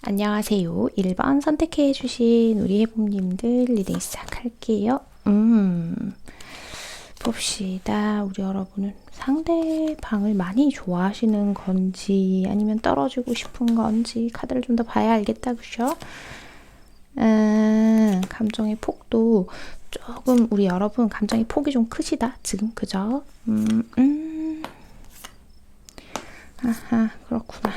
안녕하세요. 1번 선택해 주신 우리 해봄님들 리딩 시작할게요. 봅시다. 우리 여러분은 상대방을 많이 좋아하시는 건지 아니면 떨어지고 싶은 건지 카드를 좀 더 봐야 알겠다. 그죠? 감정의 폭도 조금 우리 여러분 감정의 폭이 좀 크시다. 지금 그죠? 아하, 그렇구나.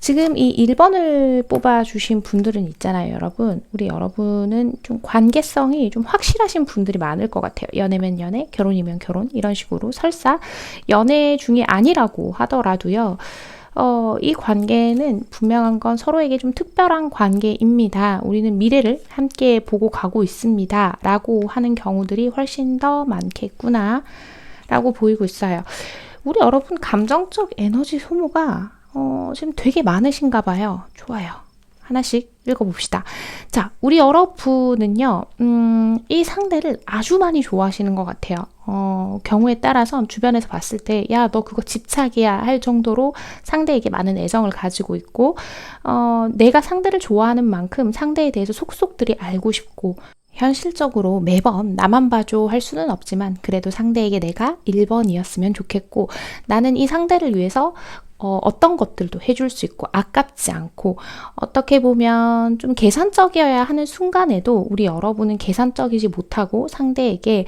지금 이 1번을 뽑아주신 분들은 있잖아요, 여러분. 우리 여러분은 좀 관계성이 좀 확실하신 분들이 많을 것 같아요. 연애면 연애, 결혼이면 결혼, 이런 식으로 설사 연애 중에 아니라고 하더라도요. 이 관계는 분명한 건 서로에게 좀 특별한 관계입니다. 우리는 미래를 함께 보고 가고 있습니다. 라고 하는 경우들이 훨씬 더 많겠구나. 라고 보이고 있어요. 우리 여러분 감정적 에너지 소모가 지금 되게 많으신가 봐요. 좋아요. 하나씩 읽어봅시다. 자, 우리 여러분은요, 이 상대를 아주 많이 좋아하시는 것 같아요. 경우에 따라선 주변에서 봤을 때, 야, 너 그거 집착이야 할 정도로 상대에게 많은 애정을 가지고 있고, 내가 상대를 좋아하는 만큼 상대에 대해서 속속들이 알고 싶고, 현실적으로 매번 나만 봐줘 할 수는 없지만 그래도 상대에게 내가 1번이었으면 좋겠고 나는 이 상대를 위해서 어떤 것들도 해줄 수 있고 아깝지 않고 어떻게 보면 좀 계산적이어야 하는 순간에도 우리 여러분은 계산적이지 못하고 상대에게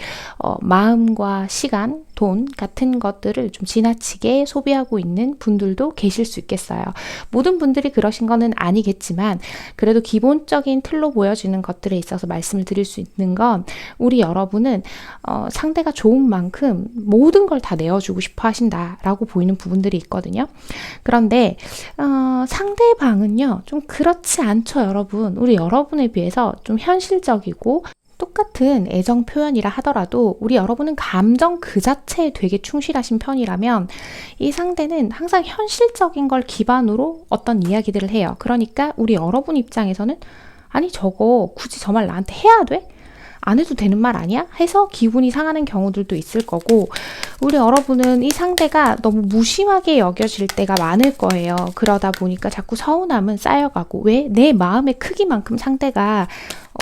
마음과 시간, 돈 같은 것들을 좀 지나치게 소비하고 있는 분들도 계실 수 있겠어요. 모든 분들이 그러신 거는 아니겠지만 그래도 기본적인 틀로 보여지는 것들에 있어서 말씀을 드릴 수 있는 건 우리 여러분은 상대가 좋은 만큼 모든 걸 다 내어주고 싶어 하신다라고 보이는 부분들이 있거든요. 그런데 상대방은요 좀 그렇지 않죠, 여러분. 우리 여러분에 비해서 좀 현실적이고 똑같은 애정 표현이라 하더라도 우리 여러분은 감정 그 자체에 되게 충실하신 편이라면 이 상대는 항상 현실적인 걸 기반으로 어떤 이야기들을 해요. 그러니까 우리 여러분 입장에서는 아니 저거 굳이 저 말 나한테 해야 돼? 안 해도 되는 말 아니야? 해서 기분이 상하는 경우들도 있을 거고 우리 여러분은 이 상대가 너무 무심하게 여겨질 때가 많을 거예요. 그러다 보니까 자꾸 서운함은 쌓여가고 왜? 내 마음의 크기만큼 상대가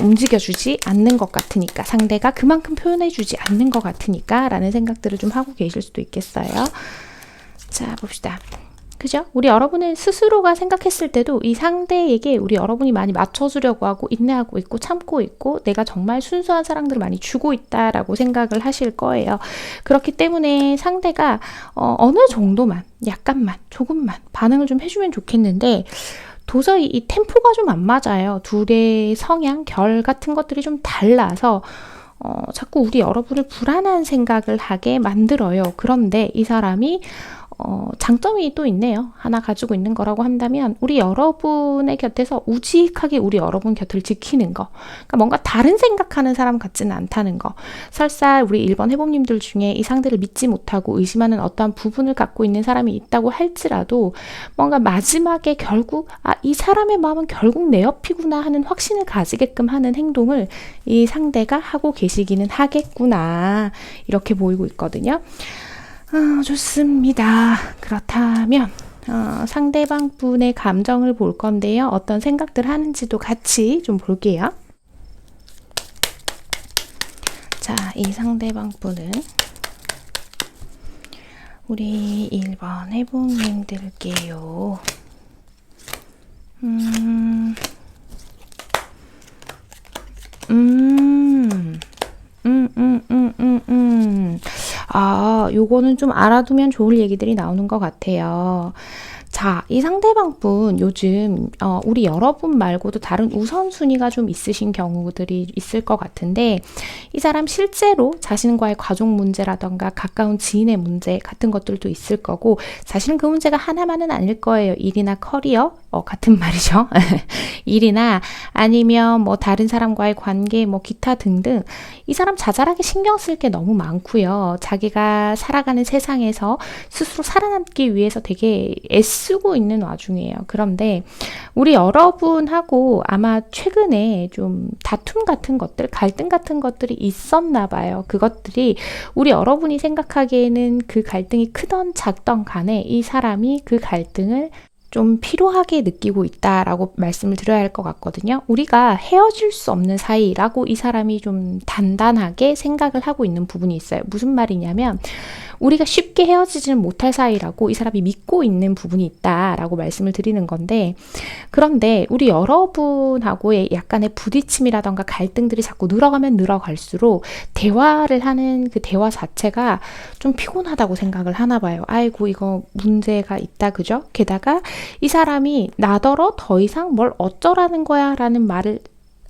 움직여주지 않는 것 같으니까 상대가 그만큼 표현해주지 않는 것 같으니까 라는 생각들을 좀 하고 계실 수도 있겠어요. 자, 봅시다. 그죠? 우리 여러분은 스스로가 생각했을 때도 이 상대에게 우리 여러분이 많이 맞춰주려고 하고 인내하고 있고 참고 있고 내가 정말 순수한 사랑들을 많이 주고 있다라고 생각을 하실 거예요. 그렇기 때문에 상대가 어느 정도만 약간만 조금만 반응을 좀 해주면 좋겠는데 도저히 이 템포가 좀 안 맞아요. 둘의 성향, 결 같은 것들이 좀 달라서 자꾸 우리 여러분을 불안한 생각을 하게 만들어요. 그런데 이 사람이 장점이 또 있네요. 하나 가지고 있는 거라고 한다면 우리 여러분의 곁에서 우직하게 우리 여러분 곁을 지키는 거. 그러니까 뭔가 다른 생각하는 사람 같지는 않다는 거. 설사 우리 1번 해봄님들 중에 이 상대를 믿지 못하고 의심하는 어떠한 부분을 갖고 있는 사람이 있다고 할지라도 뭔가 마지막에 결국 이 사람의 마음은 결국 내 옆이구나 하는 확신을 가지게끔 하는 행동을 이 상대가 하고 계시기는 하겠구나. 이렇게 보이고 있거든요. 좋습니다. 그렇다면 상대방 분의 감정을 볼 건데요. 어떤 생각들 하는지도 같이 좀 볼게요. 자, 이 상대방 분은 우리 1번 해봄님들게요. 요거는 좀 알아두면 좋을 얘기들이 나오는 것 같아요. 자, 이 상대방 분 요즘 우리 여러분 말고도 다른 우선순위가 좀 있으신 경우들이 있을 것 같은데 이 사람 실제로 자신과의 가족 문제라던가 가까운 지인의 문제 같은 것들도 있을 거고 사실은 그 문제가 하나만은 아닐 거예요. 일이나 커리어 같은 말이죠. 일이나 아니면 뭐 다른 사람과의 관계 뭐 기타 등등 이 사람 자잘하게 신경 쓸 게 너무 많고요. 자기가 살아가는 세상에서 스스로 살아남기 위해서 되게 애쓰고 있는 와중이에요. 그런데 우리 여러분하고 아마 최근에 좀 다툼 같은 것들, 갈등 같은 것들이 있었나 봐요. 그것들이 우리 여러분이 생각하기에는 그 갈등이 크던 작던 간에 이 사람이 그 갈등을 좀 필요하게 느끼고 있다라고 말씀을 드려야 할 것 같거든요. 우리가 헤어질 수 없는 사이라고 이 사람이 좀 단단하게 생각을 하고 있는 부분이 있어요. 무슨 말이냐면 우리가 쉽게 헤어지지는 못할 사이라고 이 사람이 믿고 있는 부분이 있다라고 말씀을 드리는 건데, 그런데 우리 여러분하고의 약간의 부딪힘이라던가 갈등들이 자꾸 늘어가면 늘어갈수록 대화를 하는 그 대화 자체가 좀 피곤하다고 생각을 하나 봐요. 아이고 이거 문제가 있다, 그죠? 게다가 이 사람이 나더러 더 이상 뭘 어쩌라는 거야 라는 말을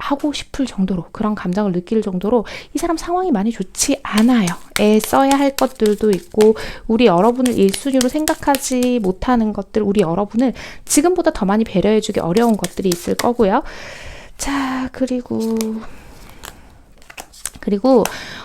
하고 싶을 정도로, 그런 감정을 느낄 정도로 이 사람 상황이 많이 좋지 않아요. 애써야 할 것들도 있고, 우리 여러분을 1순위로 생각하지 못하는 것들, 우리 여러분을 지금보다 더 많이 배려해주기 어려운 것들이 있을 거고요. 자, 그리고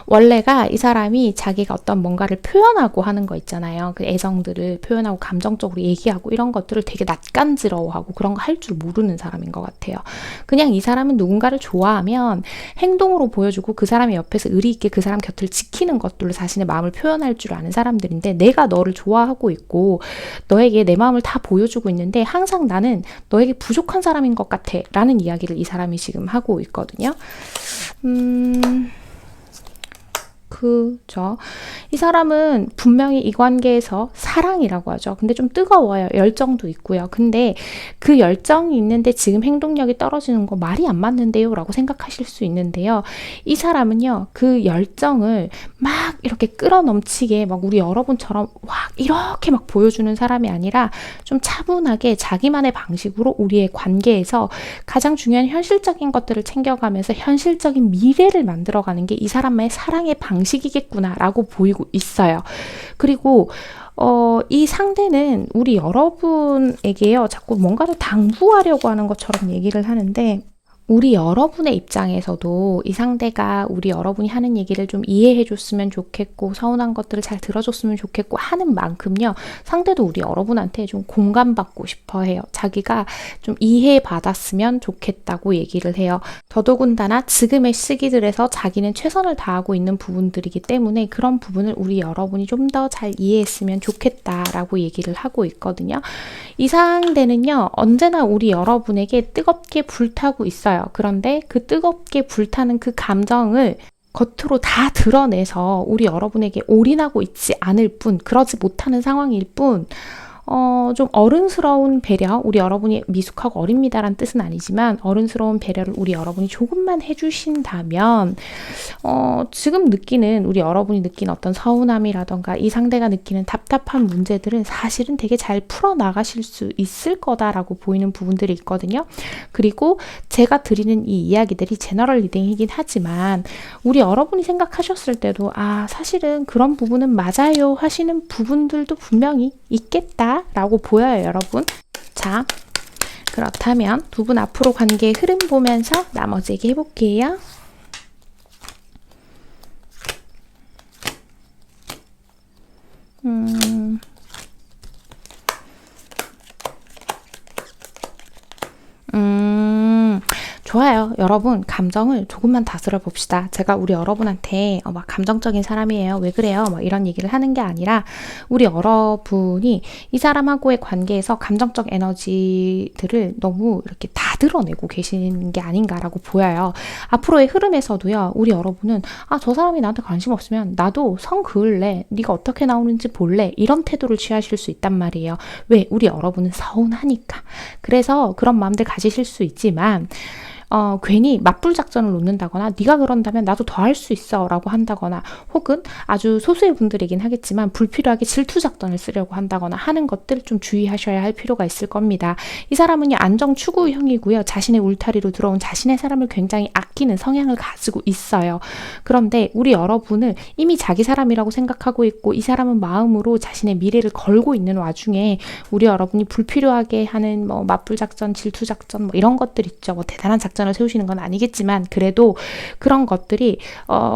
원래가 이 사람이 자기가 어떤 뭔가를 표현하고 하는 거 있잖아요. 그 애정들을 표현하고 감정적으로 얘기하고 이런 것들을 되게 낯간지러워하고 그런 거 할 줄 모르는 사람인 것 같아요. 그냥 이 사람은 누군가를 좋아하면 행동으로 보여주고 그 사람의 옆에서 의리 있게 그 사람 곁을 지키는 것들로 자신의 마음을 표현할 줄 아는 사람들인데, 내가 너를 좋아하고 있고 너에게 내 마음을 다 보여주고 있는데 항상 나는 너에게 부족한 사람인 것 같아 라는 이야기를 이 사람이 지금 하고 있거든요. 그죠. 이 사람은 분명히 이 관계에서 사랑이라고 하죠. 근데 좀 뜨거워요. 열정도 있고요. 근데 그 열정이 있는데 지금 행동력이 떨어지는 거 말이 안 맞는데요 라고 생각하실 수 있는데요. 이 사람은요, 그 열정을 막 이렇게 끌어넘치게 막 우리 여러분처럼 막 이렇게 막 보여주는 사람이 아니라 좀 차분하게 자기만의 방식으로 우리의 관계에서 가장 중요한 현실적인 것들을 챙겨가면서 현실적인 미래를 만들어가는 게 이 사람의 사랑의 방식이겠구나라고 보이고 있어요. 그리고 이 상대는 우리 여러분에게요, 자꾸 뭔가를 당부하려고 하는 것처럼 얘기를 하는데, 우리 여러분의 입장에서도 이 상대가 우리 여러분이 하는 얘기를 좀 이해해 줬으면 좋겠고 서운한 것들을 잘 들어줬으면 좋겠고 하는 만큼요, 상대도 우리 여러분한테 좀 공감받고 싶어 해요. 자기가 좀 이해받았으면 좋겠다고 얘기를 해요. 더더군다나 지금의 시기들에서 자기는 최선을 다하고 있는 부분들이기 때문에 그런 부분을 우리 여러분이 좀 더 잘 이해했으면 좋겠다라고 얘기를 하고 있거든요. 이 상대는요, 언제나 우리 여러분에게 뜨겁게 불타고 있어요. 그런데 그 뜨겁게 불타는 그 감정을 겉으로 다 드러내서 우리 여러분에게 올인하고 있지 않을 뿐, 그러지 못하는 상황일 뿐, 좀 어른스러운 배려, 우리 여러분이 미숙하고 어립니다란 뜻은 아니지만 어른스러운 배려를 우리 여러분이 조금만 해주신다면 지금 느끼는, 우리 여러분이 느끼는 어떤 서운함이라던가 이 상대가 느끼는 답답한 문제들은 사실은 되게 잘 풀어나가실 수 있을 거다라고 보이는 부분들이 있거든요. 그리고 제가 드리는 이 이야기들이 제너럴 리딩이긴 하지만 우리 여러분이 생각하셨을 때도 사실은 그런 부분은 맞아요 하시는 부분들도 분명히 있겠다 라고 보여요, 여러분. 자, 그렇다면 두 분 앞으로 관계의 흐름 보면서 나머지 얘기 해볼게요. 좋아요. 여러분, 감정을 조금만 다스려 봅시다. 제가 우리 여러분한테 막 감정적인 사람이에요, 왜 그래요, 막 이런 얘기를 하는 게 아니라 우리 여러분이 이 사람하고의 관계에서 감정적 에너지들을 너무 이렇게 다 드러내고 계시는 게 아닌가라고 보여요. 앞으로의 흐름에서도요, 우리 여러분은 저 사람이 나한테 관심 없으면 나도 성 그을래, 네가 어떻게 나오는지 볼래, 이런 태도를 취하실 수 있단 말이에요. 왜? 우리 여러분은 서운하니까. 그래서 그런 마음들 가지실 수 있지만 괜히 맞불 작전을 놓는다거나 네가 그런다면 나도 더 할 수 있어 라고 한다거나, 혹은 아주 소수의 분들이긴 하겠지만 불필요하게 질투 작전을 쓰려고 한다거나 하는 것들 좀 주의하셔야 할 필요가 있을 겁니다. 이 사람은요, 안정 추구형이고요, 자신의 울타리로 들어온 자신의 사람을 굉장히 아끼는 성향을 가지고 있어요. 그런데 우리 여러분을 이미 자기 사람이라고 생각하고 있고 이 사람은 마음으로 자신의 미래를 걸고 있는 와중에 우리 여러분이 불필요하게 하는 맞불 작전, 질투 작전 이런 것들 있죠. 대단한 작전 벽전을 세우시는 건 아니겠지만 그래도 그런 것들이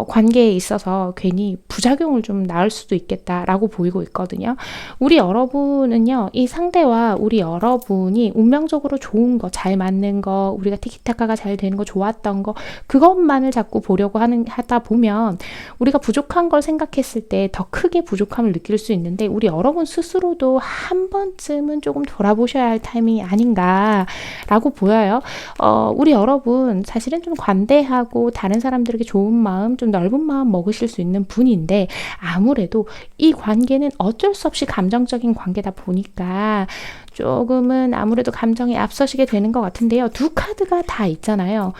관계에 있어서 괜히 부작용을 좀 낳을 수도 있겠다라고 보이고 있거든요. 우리 여러분은요, 이 상대와 우리 여러분이 운명적으로 좋은 거, 잘 맞는 거, 우리가 티키타카가 잘 되는 거, 좋았던 거, 그것만을 자꾸 보려고 하다 보면 우리가 부족한 걸 생각했을 때 더 크게 부족함을 느낄 수 있는데, 우리 여러분 스스로도 한 번쯤은 조금 돌아보셔야 할 타이밍이 아닌가라고 보여요. 우리 여러분 사실은 좀 관대하고 다른 사람들에게 좋은 마음, 좀 넓은 마음 먹으실 수 있는 분인데, 아무래도 이 관계는 어쩔 수 없이 감정적인 관계다 보니까 조금은 아무래도 감정이 앞서시게 되는 것 같은데요. 두 카드가 다 있잖아요.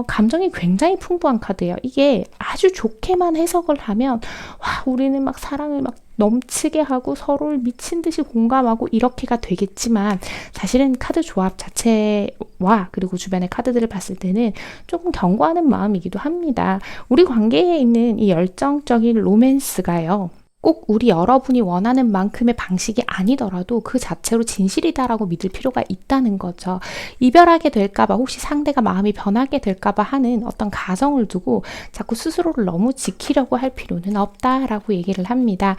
감정이 굉장히 풍부한 카드예요. 이게 아주 좋게만 해석을 하면 와, 우리는 막 사랑을 막 넘치게 하고 서로를 미친 듯이 공감하고 이렇게가 되겠지만, 사실은 카드 조합 자체와 그리고 주변의 카드들을 봤을 때는 조금 경고하는 마음이기도 합니다. 우리 관계에 있는 이 열정적인 로맨스가요, 꼭 우리 여러분이 원하는 만큼의 방식이 아니더라도 그 자체로 진실이다라고 믿을 필요가 있다는 거죠. 이별하게 될까봐, 혹시 상대가 마음이 변하게 될까봐 하는 어떤 가정을 두고 자꾸 스스로를 너무 지키려고 할 필요는 없다라고 얘기를 합니다.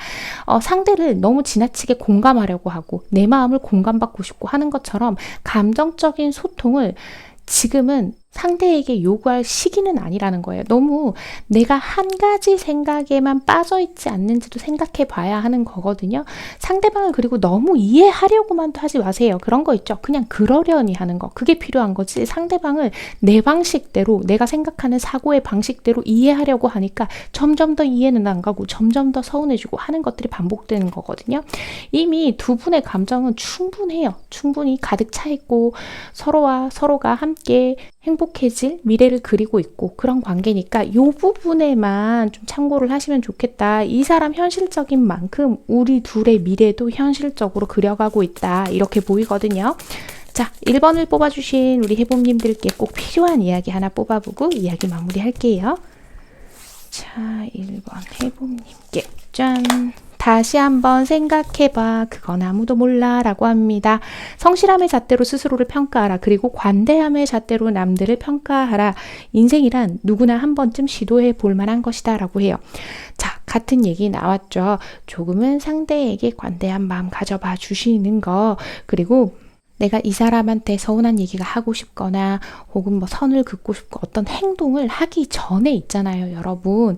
상대를 너무 지나치게 공감하려고 하고 내 마음을 공감받고 싶고 하는 것처럼 감정적인 소통을 지금은 상대에게 요구할 시기는 아니라는 거예요. 너무 내가 한 가지 생각에만 빠져있지 않는지도 생각해 봐야 하는 거거든요. 상대방을 그리고 너무 이해하려고만 하지 마세요. 그런 거 있죠. 그냥 그러려니 하는 거. 그게 필요한 거지. 상대방을 내 방식대로, 내가 생각하는 사고의 방식대로 이해하려고 하니까 점점 더 이해는 안 가고 점점 더 서운해지고 하는 것들이 반복되는 거거든요. 이미 두 분의 감정은 충분해요. 충분히 가득 차 있고 서로와 서로가 함께 행복해질 미래를 그리고 있고 그런 관계니까 이 부분에만 좀 참고를 하시면 좋겠다. 이 사람 현실적인 만큼 우리 둘의 미래도 현실적으로 그려가고 있다. 이렇게 보이거든요. 자, 1번을 뽑아주신 우리 해봄님들께 꼭 필요한 이야기 하나 뽑아보고 이야기 마무리할게요. 자, 1번 해봄님께 짠! 다시 한번 생각해봐. 그건 아무도 몰라 라고 합니다. 성실함의 잣대로 스스로를 평가하라. 그리고 관대함의 잣대로 남들을 평가하라. 인생이란 누구나 한 번쯤 시도해 볼 만한 것이다 라고 해요. 자, 같은 얘기 나왔죠. 조금은 상대에게 관대한 마음 가져봐 주시는 거, 그리고 내가 이 사람한테 서운한 얘기가 하고 싶거나 혹은 뭐 선을 긋고 싶고 어떤 행동을 하기 전에 있잖아요, 여러분.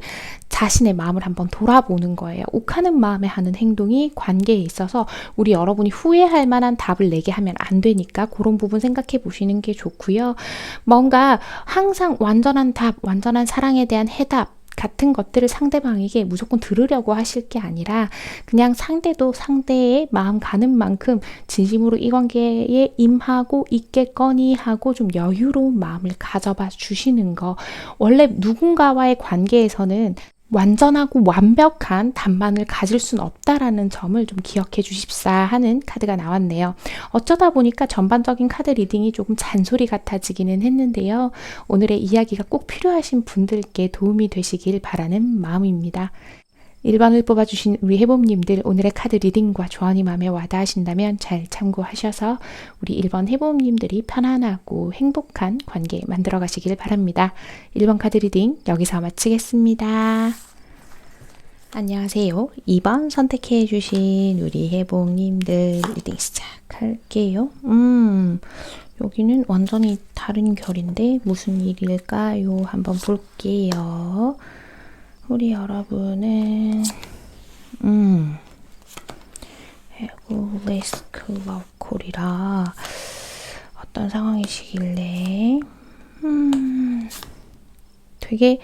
자신의 마음을 한번 돌아보는 거예요. 욱하는 마음에 하는 행동이 관계에 있어서 우리 여러분이 후회할 만한 답을 내게 하면 안 되니까 그런 부분 생각해 보시는 게 좋고요. 뭔가 항상 완전한 답, 완전한 사랑에 대한 해답 같은 것들을 상대방에게 무조건 들으려고 하실 게 아니라 그냥 상대도 상대의 마음 가는 만큼 진심으로 이 관계에 임하고 있겠거니 하고 좀 여유로운 마음을 가져봐 주시는 거. 원래 누군가와의 관계에서는 완전하고 완벽한 답만을 가질 수는 없다라는 점을 좀 기억해 주십사 하는 카드가 나왔네요. 어쩌다 보니까 전반적인 카드 리딩이 조금 잔소리 같아지기는 했는데요. 오늘의 이야기가 꼭 필요하신 분들께 도움이 되시길 바라는 마음입니다. 1번을 뽑아주신 우리 해봄님들, 오늘의 카드 리딩과 조언이 마음에 와닿으신다면 잘 참고하셔서 우리 1번 해봄님들이 편안하고 행복한 관계 만들어 가시길 바랍니다. 1번 카드 리딩 여기서 마치겠습니다. 안녕하세요. 2번 선택해 주신 우리 해봄님들 리딩 시작할게요. 여기는 완전히 다른 결인데 무슨 일일까요? 한번 볼게요. 우리 여러분은 레스크 와우콜이라 어떤 상황이시길래 되게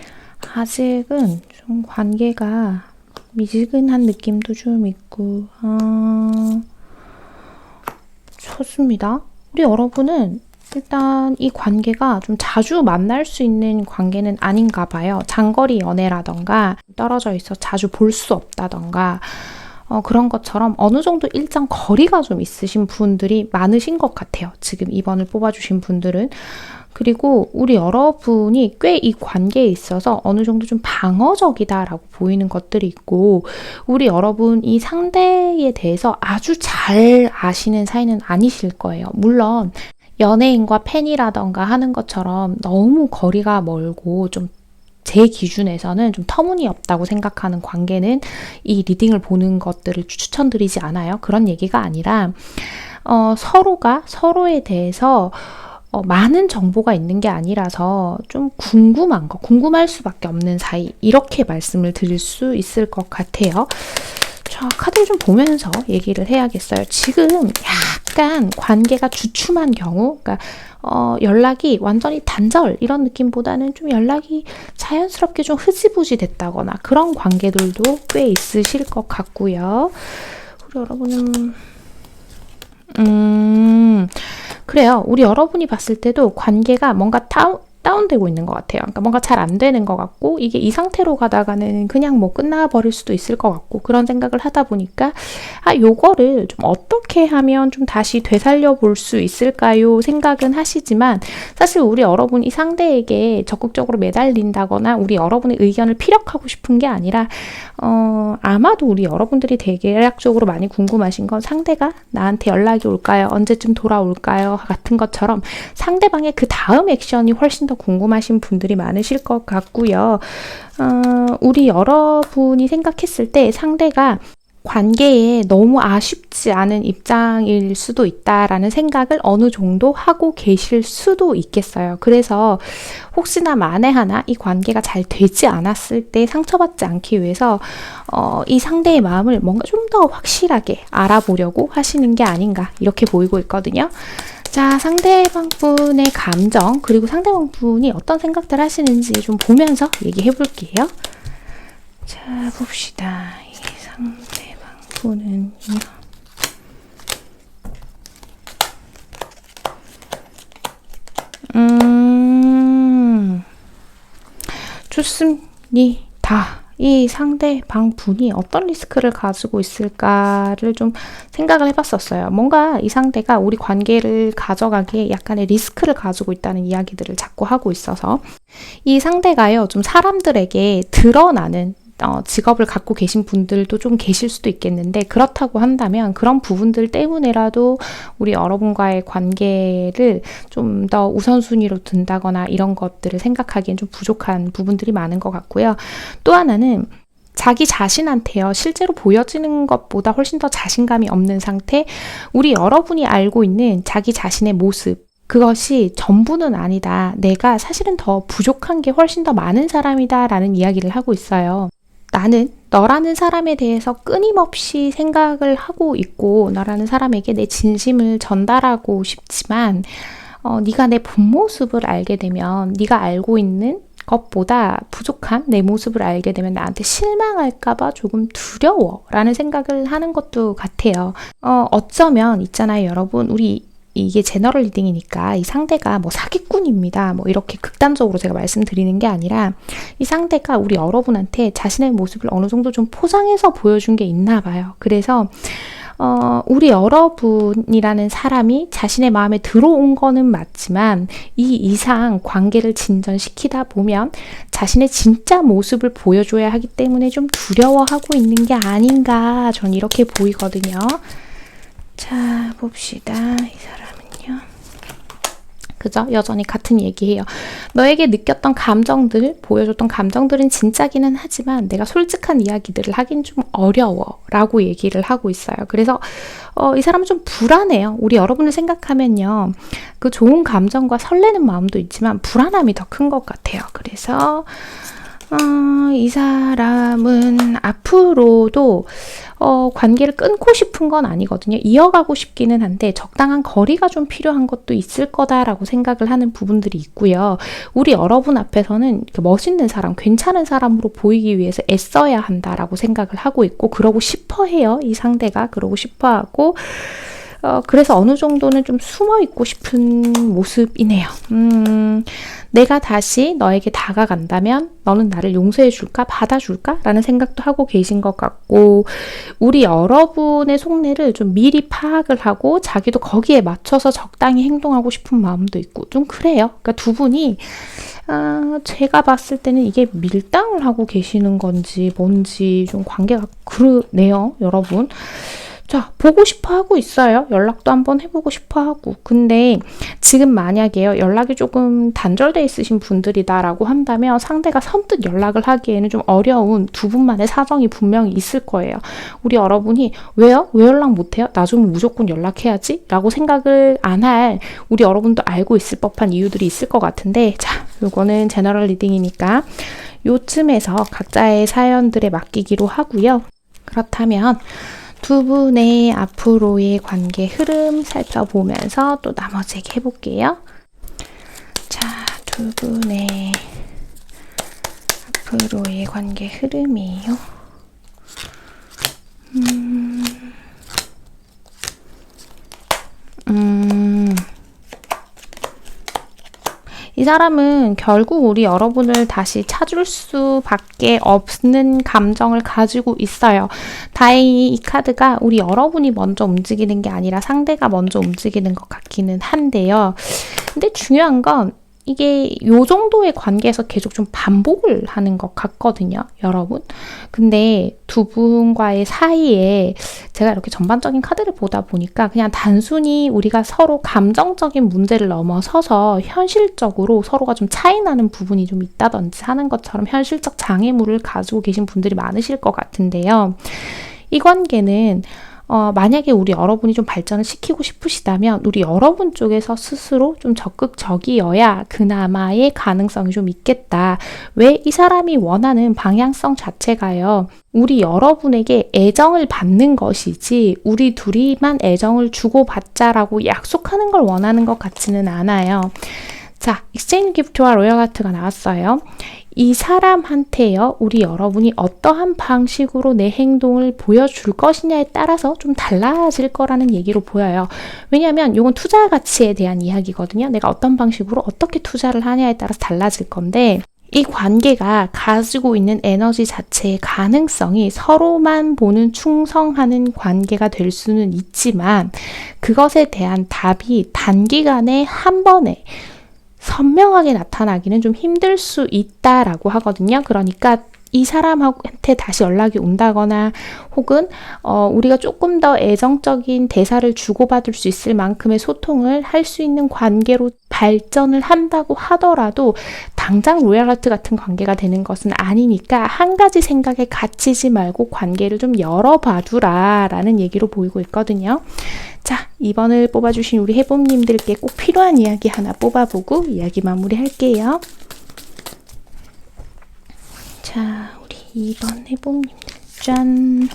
아직은 좀 관계가 미지근한 느낌도 좀 있고 좋습니다. 우리 여러분은 일단 이 관계가 좀 자주 만날 수 있는 관계는 아닌가 봐요. 장거리 연애라던가 떨어져 있어 자주 볼 수 없다던가 그런 것처럼 어느 정도 일정 거리가 좀 있으신 분들이 많으신 것 같아요. 지금 2번을 뽑아주신 분들은. 그리고 우리 여러분이 꽤 이 관계에 있어서 어느 정도 좀 방어적이다라고 보이는 것들이 있고, 우리 여러분 이 상대에 대해서 아주 잘 아시는 사이는 아니실 거예요. 물론 연예인과 팬이라던가 하는 것처럼 너무 거리가 멀고 좀 제 기준에서는 좀 터무니없다고 생각하는 관계는 이 리딩을 보는 것들을 추천드리지 않아요. 그런 얘기가 아니라 서로가 서로에 대해서 많은 정보가 있는 게 아니라서 좀 궁금할 수밖에 없는 사이, 이렇게 말씀을 드릴 수 있을 것 같아요. 자, 카드를 좀 보면서 얘기를 해야겠어요. 지금 약간 관계가 주춤한 경우, 그러니까 연락이 완전히 단절 이런 느낌보다는 좀 연락이 자연스럽게 좀 흐지부지 됐다거나 그런 관계들도 꽤 있으실 것 같고요. 우리 여러분은 그래요. 우리 여러분이 봤을 때도 관계가 뭔가 다운되고 있는 것 같아요. 그러니까 뭔가 잘 안 되는 것 같고, 이게 이 상태로 가다가는 그냥 뭐 끝나버릴 수도 있을 것 같고, 그런 생각을 하다 보니까 요거를 좀 어떻게 하면 좀 다시 되살려 볼 수 있을까요? 생각은 하시지만, 사실 우리 여러분 이 상대에게 적극적으로 매달린다거나 우리 여러분의 의견을 피력하고 싶은 게 아니라 아마도 우리 여러분들이 대략적으로 많이 궁금하신 건 상대가 나한테 연락이 올까요? 언제쯤 돌아올까요? 같은 것처럼 상대방의 그 다음 액션이 훨씬 더 궁금하신 분들이 많으실 것 같고요. 우리 여러분이 생각했을 때 상대가 관계에 너무 아쉽지 않은 입장일 수도 있다라는 생각을 어느 정도 하고 계실 수도 있겠어요. 그래서 혹시나 만에 하나 이 관계가 잘 되지 않았을 때 상처받지 않기 위해서 이 상대의 마음을 뭔가 좀 더 확실하게 알아보려고 하시는 게 아닌가, 이렇게 보이고 있거든요. 자, 상대방 분의 감정, 그리고 상대방 분이 어떤 생각들 하시는지 좀 보면서 얘기해 볼게요. 자, 봅시다. 이 상대방 분은요. 좋습니다. 이 상대방 분이 어떤 리스크를 가지고 있을까를 좀 생각을 해봤었어요. 뭔가 이 상대가 우리 관계를 가져가기에 약간의 리스크를 가지고 있다는 이야기들을 자꾸 하고 있어서, 이 상대가요, 좀 사람들에게 드러나는 직업을 갖고 계신 분들도 좀 계실 수도 있겠는데, 그렇다고 한다면 그런 부분들 때문에라도 우리 여러분과의 관계를 좀 더 우선순위로 둔다거나 이런 것들을 생각하기엔 좀 부족한 부분들이 많은 것 같고요. 또 하나는 자기 자신한테요, 실제로 보여지는 것보다 훨씬 더 자신감이 없는 상태, 우리 여러분이 알고 있는 자기 자신의 모습, 그것이 전부는 아니다. 내가 사실은 더 부족한 게 훨씬 더 많은 사람이다 라는 이야기를 하고 있어요. 나는 너라는 사람에 대해서 끊임없이 생각을 하고 있고, 너라는 사람에게 내 진심을 전달하고 싶지만 네가 내 본 모습을 알게 되면, 네가 알고 있는 것보다 부족한 내 모습을 알게 되면 나한테 실망할까봐 조금 두려워 라는 생각을 하는 것도 같아요. 어쩌면 있잖아요, 여러분. 우리 이게 제너럴 리딩이니까 이 상대가 뭐 사기꾼입니다, 뭐 이렇게 극단적으로 제가 말씀드리는 게 아니라, 이 상대가 우리 여러분한테 자신의 모습을 어느 정도 좀 포장해서 보여준 게 있나 봐요. 그래서 우리 여러분이라는 사람이 자신의 마음에 들어온 거는 맞지만, 이 이상 관계를 진전시키다 보면 자신의 진짜 모습을 보여줘야 하기 때문에 좀 두려워하고 있는 게 아닌가, 전 이렇게 보이거든요. 자, 봅시다. 이 사람은요. 그죠? 여전히 같은 얘기해요. 너에게 느꼈던 감정들, 보여줬던 감정들은 진짜기는 하지만 내가 솔직한 이야기들을 하긴 좀 어려워 라고 얘기를 하고 있어요. 그래서 이 사람은 좀 불안해요. 우리 여러분을 생각하면요, 그 좋은 감정과 설레는 마음도 있지만 불안함이 더 큰 것 같아요. 그래서 이 사람은 앞으로도 관계를 끊고 싶은 건 아니거든요. 이어가고 싶기는 한데 적당한 거리가 좀 필요한 것도 있을 거다라고 생각을 하는 부분들이 있고요. 우리 여러분 앞에서는 멋있는 사람, 괜찮은 사람으로 보이기 위해서 애써야 한다라고 생각을 하고 있고, 그러고 싶어 해요. 이 상대가 그러고 싶어 하고, 그래서 어느 정도는 좀 숨어 있고 싶은 모습이네요. 내가 다시 너에게 다가간다면 너는 나를 용서해 줄까? 받아줄까? 라는 생각도 하고 계신 것 같고, 우리 여러분의 속내를 좀 미리 파악을 하고 자기도 거기에 맞춰서 적당히 행동하고 싶은 마음도 있고, 좀 그래요. 그러니까 두 분이 제가 봤을 때는 이게 밀당을 하고 계시는 건지 뭔지 좀 관계가 그러네요, 여러분. 자, 보고 싶어 하고 있어요. 연락도 한번 해보고 싶어 하고. 근데 지금 만약에요, 연락이 조금 단절돼 있으신 분들이다라고 한다면 상대가 선뜻 연락을 하기에는 좀 어려운 두 분만의 사정이 분명히 있을 거예요. 우리 여러분이 왜요? 왜 연락 못해요? 나 좀 무조건 연락해야지? 라고 생각을 안 할 우리 여러분도 알고 있을 법한 이유들이 있을 것 같은데, 자, 요거는 제너럴 리딩이니까 요쯤에서 각자의 사연들에 맡기기로 하고요. 그렇다면 두 분의 앞으로의 관계 흐름 살펴보면서 또 나머지 얘기 해볼게요. 자, 두 분의 앞으로의 관계 흐름이에요. 이 사람은 결국 우리 여러분을 다시 찾을 수밖에 없는 감정을 가지고 있어요. 다행히 이 카드가 우리 여러분이 먼저 움직이는 게 아니라 상대가 먼저 움직이는 것 같기는 한데요. 근데 중요한 건 이게 요 정도의 관계에서 계속 좀 반복을 하는 것 같거든요, 여러분. 근데 두 분과의 사이에 제가 이렇게 전반적인 카드를 보다 보니까 그냥 단순히 우리가 서로 감정적인 문제를 넘어서서 현실적으로 서로가 좀 차이 나는 부분이 좀 있다든지 하는 것처럼 현실적 장애물을 가지고 계신 분들이 많으실 것 같은데요. 이 관계는 만약에 우리 여러분이 좀 발전을 시키고 싶으시다면 우리 여러분 쪽에서 스스로 좀 적극적이어야 그나마의 가능성이 좀 있겠다. 왜? 이 사람이 원하는 방향성 자체가요. 우리 여러분에게 애정을 받는 것이지 우리 둘이만 애정을 주고받자라고 약속하는 걸 원하는 것 같지는 않아요. 자, 익스체인지 기프트와 로열 하트가 나왔어요. 이 사람한테요, 우리 여러분이 어떠한 방식으로 내 행동을 보여줄 것이냐에 따라서 좀 달라질 거라는 얘기로 보여요. 왜냐하면 이건 투자 가치에 대한 이야기거든요. 내가 어떤 방식으로 어떻게 투자를 하냐에 따라서 달라질 건데, 이 관계가 가지고 있는 에너지 자체의 가능성이 서로만 보는 충성하는 관계가 될 수는 있지만 그것에 대한 답이 단기간에 한 번에 선명하게 나타나기는 좀 힘들 수 있다라고 하거든요. 그러니까 이 사람한테 다시 연락이 온다거나 혹은 우리가 조금 더 애정적인 대사를 주고받을 수 있을 만큼의 소통을 할 수 있는 관계로 발전을 한다고 하더라도 당장 로얄 하트 같은 관계가 되는 것은 아니니까 한 가지 생각에 갇히지 말고 관계를 좀 열어봐두라 라는 얘기로 보이고 있거든요. 자, 2번을 뽑아주신 우리 해봄님들께 꼭 필요한 이야기 하나 뽑아보고 이야기 마무리할게요. 자, 우리 2번 해봄님들 짠!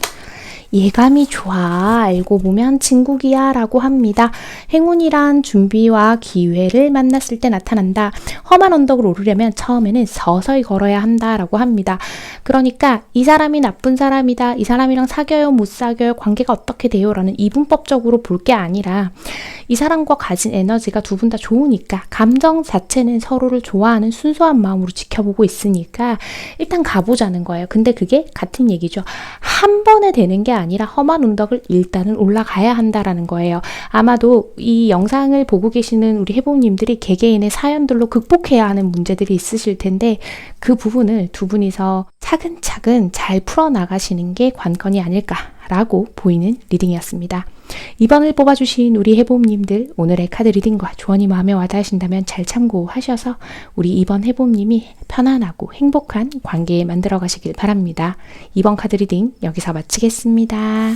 예감이 좋아. 알고 보면 진국이야 라고 합니다. 행운이란 준비와 기회를 만났을 때 나타난다. 험한 언덕을 오르려면 처음에는 서서히 걸어야 한다 라고 합니다. 그러니까 이 사람이 나쁜 사람이다. 이 사람이랑 사귀어요? 못 사귀어요? 관계가 어떻게 돼요? 라는 이분법적으로 볼 게 아니라 이 사람과 가진 에너지가 두 분 다 좋으니까 감정 자체는 서로를 좋아하는 순수한 마음으로 지켜보고 있으니까 일단 가보자는 거예요. 근데 그게 같은 얘기죠. 한 번에 되는 게 아니라 험한 언덕을 일단은 올라가야 한다라는 거예요. 아마도 이 영상을 보고 계시는 우리 해봄님들이 개개인의 사연들로 극복해야 하는 문제들이 있으실 텐데 그 부분을 두 분이서 차근차근 잘 풀어나가시는 게 관건이 아닐까라고 보이는 리딩이었습니다. 2번을 뽑아주신 우리 해봄님들 오늘의 카드 리딩과 조언이 마음에 와닿으신다면 잘 참고하셔서 우리 2번 해봄님이 편안하고 행복한 관계 만들어 가시길 바랍니다. 2번 카드 리딩 여기서 마치겠습니다.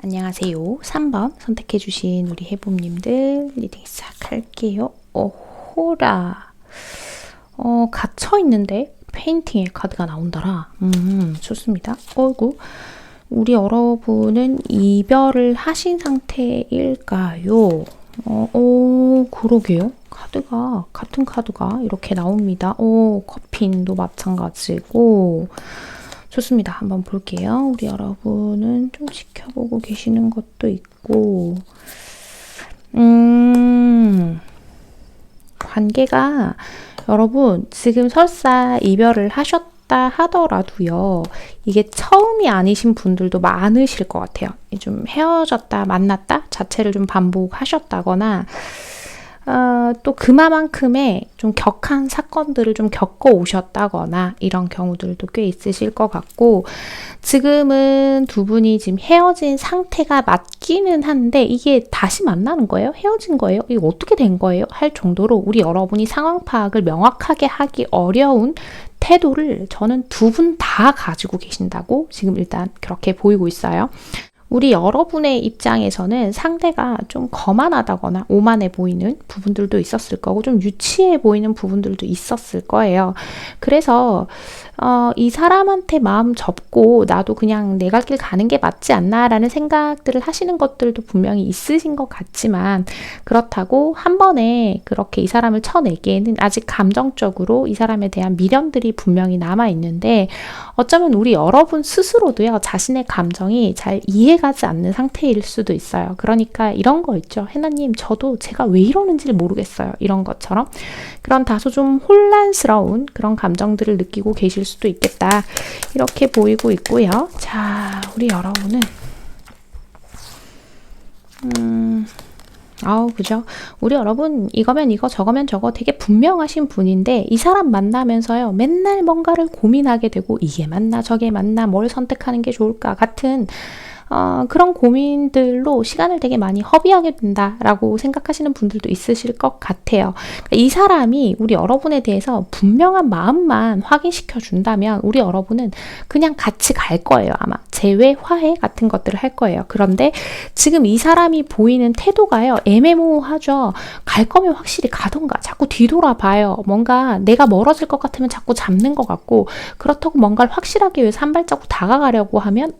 안녕하세요. 3번 선택해주신 우리 해봄님들 리딩 시작할게요. 오호라 갇혀있는데 페인팅의 카드가 나온더라. 좋습니다. 어이구 우리 여러분은 이별을 하신 상태일까요? 그러게요. 카드가, 같은 카드가 이렇게 나옵니다. 커핀도 마찬가지고. 좋습니다. 한번 볼게요. 우리 여러분은 좀 지켜보고 계시는 것도 있고. 관계가, 여러분, 지금 설사 이별을 하셨다 하더라도요, 이게 처음이 아니신 분들도 많으실 것 같아요. 좀 헤어졌다 만났다 자체를 좀 반복하셨다거나 또 그만큼의 좀 격한 사건들을 좀 겪어 오셨다거나 이런 경우들도 꽤 있으실 것 같고, 지금은 두 분이 지금 헤어진 상태가 맞기는 한데 이게 다시 만나는 거예요? 헤어진 거예요? 이게 어떻게 된 거예요? 할 정도로 우리 여러분이 상황 파악을 명확하게 하기 어려운 태도를 저는 두 분 다 가지고 계신다고 지금 일단 그렇게 보이고 있어요. 우리 여러분의 입장에서는 상대가 좀 거만하다거나 오만해 보이는 부분들도 있었을 거고 좀 유치해 보이는 부분들도 있었을 거예요. 그래서 이 사람한테 마음 접고 나도 그냥 내 갈 길 가는 게 맞지 않나 라는 생각들을 하시는 것들도 분명히 있으신 것 같지만, 그렇다고 한 번에 그렇게 이 사람을 쳐내기에는 아직 감정적으로 이 사람에 대한 미련들이 분명히 남아 있는데, 어쩌면 우리 여러분 스스로도요, 자신의 감정이 잘 이해가지 않는 상태일 수도 있어요. 그러니까 이런 거 있죠. 해나님, 저도 제가 왜 이러는지를 모르겠어요. 이런 것처럼 그런 다소 좀 혼란스러운 그런 감정들을 느끼고 계실 수도 있겠다. 이렇게 보이고 있고요. 자, 우리 여러분은 그죠? 우리 여러분 이거면 이거 저거면 저거 되게 분명하신 분인데, 이 사람 만나면서요 맨날 뭔가를 고민하게 되고, 이게 맞나 저게 맞나 뭘 선택하는 게 좋을까 같은 그런 고민들로 시간을 되게 많이 허비하게 된다라고 생각하시는 분들도 있으실 것 같아요. 이 사람이 우리 여러분에 대해서 분명한 마음만 확인시켜 준다면 우리 여러분은 그냥 같이 갈 거예요. 아마 재회, 화해 같은 것들을 할 거예요. 그런데 지금 이 사람이 보이는 태도가요, 애매모호하죠. 갈 거면 확실히 가던가, 자꾸 뒤돌아봐요. 뭔가 내가 멀어질 것 같으면 자꾸 잡는 것 같고, 그렇다고 뭔가를 확실하게 위해서 한 발자국 다가가려고 하면